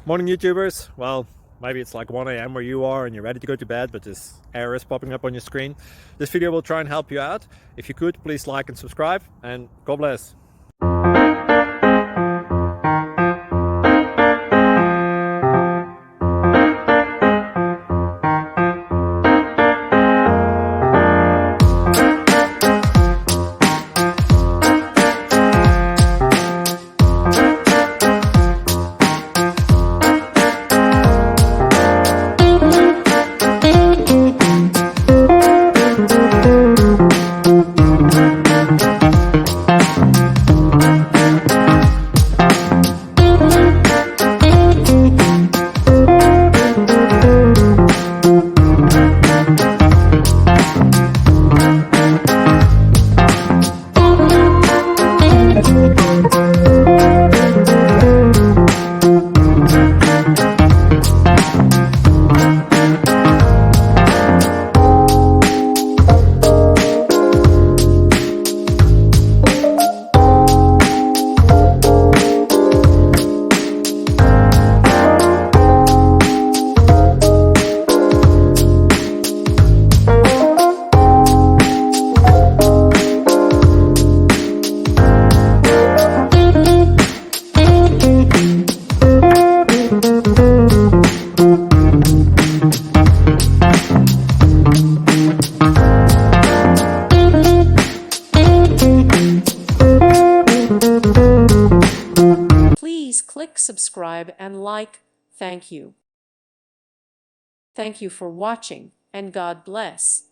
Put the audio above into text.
Morning YouTubers. Well, maybe it's like 1 a.m. where you are and you're ready to go to bed, but this error is popping up on your screen. This video will try and help you out. If you could, please like and subscribe, and God bless. Please click subscribe and like. Thank you. Thank you for watching, and God bless.